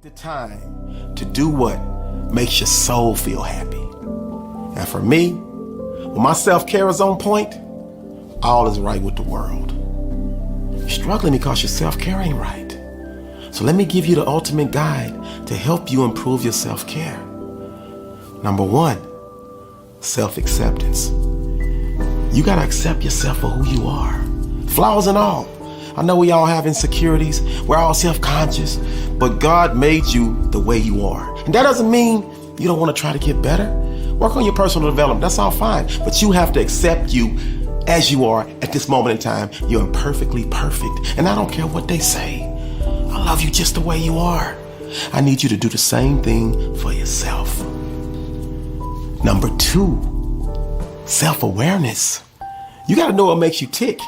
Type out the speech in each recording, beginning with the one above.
The time to do what makes your soul feel happy. And for me, when my self-care is on point, all is right with the world. You're struggling because your self-care ain't right. So let me give you the ultimate guide to help you improve your self-care. Number one, self-acceptance. You gotta accept yourself for who you are, flaws and all. I know we all have insecurities, we're all self-conscious, but God made you the way you are. And that doesn't mean you don't want to try to get better. Work on your personal development, that's all fine. But you have to accept you as you are at this moment in time. You're imperfectly perfect, and I don't care what they say. I love you just the way you are. I need you to do the same thing for yourself. Number two, self-awareness. You gotta know what makes you tick.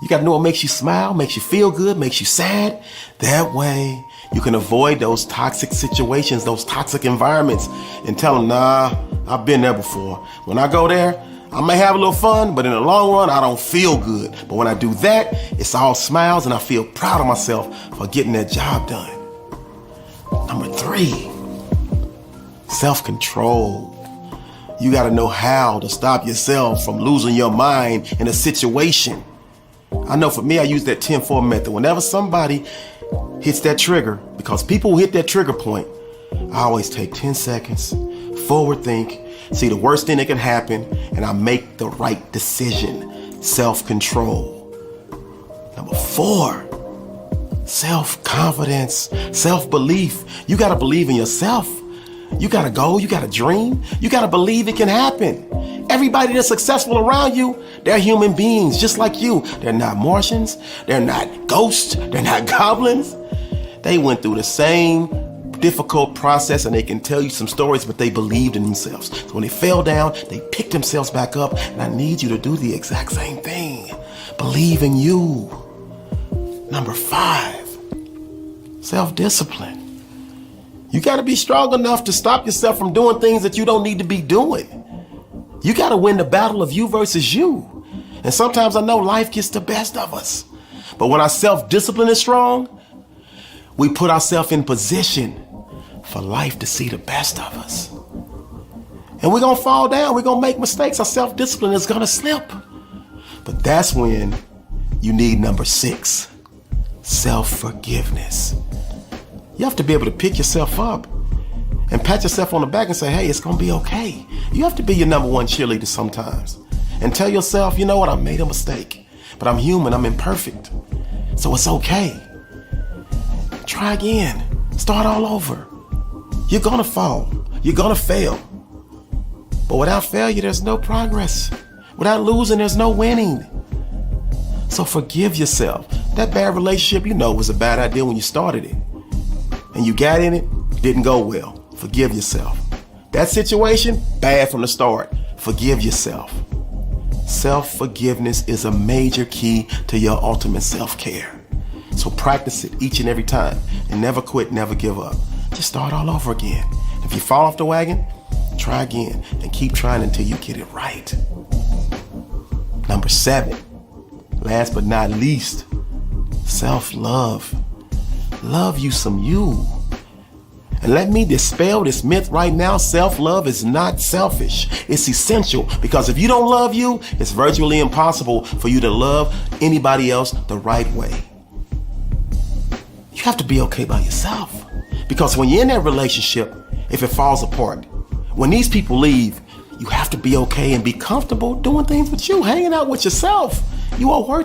You gotta know what makes you smile, makes you feel good, makes you sad. That way you can avoid those toxic situations, those toxic environments, and tell them, nah, I've been there before. When I go there, I may have a little fun, but in the long run, I don't feel good. But when I do that, it's all smiles and I feel proud of myself for getting that job done. Number three, self-control. You gotta know how to stop yourself from losing your mind in a situation. I know for me, I use that 10-4 method. Whenever somebody hits that trigger, because people who hit that trigger point, I always take 10 seconds, forward think, see the worst thing that can happen, and I make the right decision. Self-control. Number four, self-confidence, self-belief. You gotta believe in yourself. You got a goal, you got a dream, you got to believe it can happen. Everybody that's successful around you, they're human beings just like you. They're not Martians, they're not ghosts, they're not goblins. They went through the same difficult process and they can tell you some stories, but they believed in themselves. So when they fell down, they picked themselves back up, and I need you to do the exact same thing. Believe in you. Number five, self-discipline. You got to be strong enough to stop yourself from doing things that you don't need to be doing. You got to win the battle of you versus you. And sometimes I know life gets the best of us. But when our self-discipline is strong, we put ourselves in position for life to see the best of us. And we're going to fall down. We're going to make mistakes. Our self-discipline is going to slip. But that's when you need number six, self-forgiveness. You have to be able to pick yourself up and pat yourself on the back and say, hey, it's gonna be okay. You have to be your number one cheerleader sometimes and tell yourself, you know what, I made a mistake, but I'm human, I'm imperfect, so it's okay. Try again, start all over. You're gonna fall, you're gonna fail, but without failure, there's no progress. Without losing, there's no winning. So forgive yourself. That bad relationship, you know, was a bad idea when you started it. And you got in it, didn't go well. Forgive yourself. That situation, bad from the start. Forgive yourself. Self-forgiveness is a major key to your ultimate self-care. So practice it each and every time and never quit, never give up. Just start all over again. If you fall off the wagon, try again and keep trying until you get it right. Number seven, last but not least, self-love. Love you some you. And let me dispel this myth right now. Self-love is not selfish. It's essential, because if you don't love you, it's virtually impossible for you to love anybody else the right way. You have to be okay by yourself, because when you're in that relationship, if it falls apart, when these people leave, you have to be okay and be comfortable doing things with you, hanging out with yourself. You are worth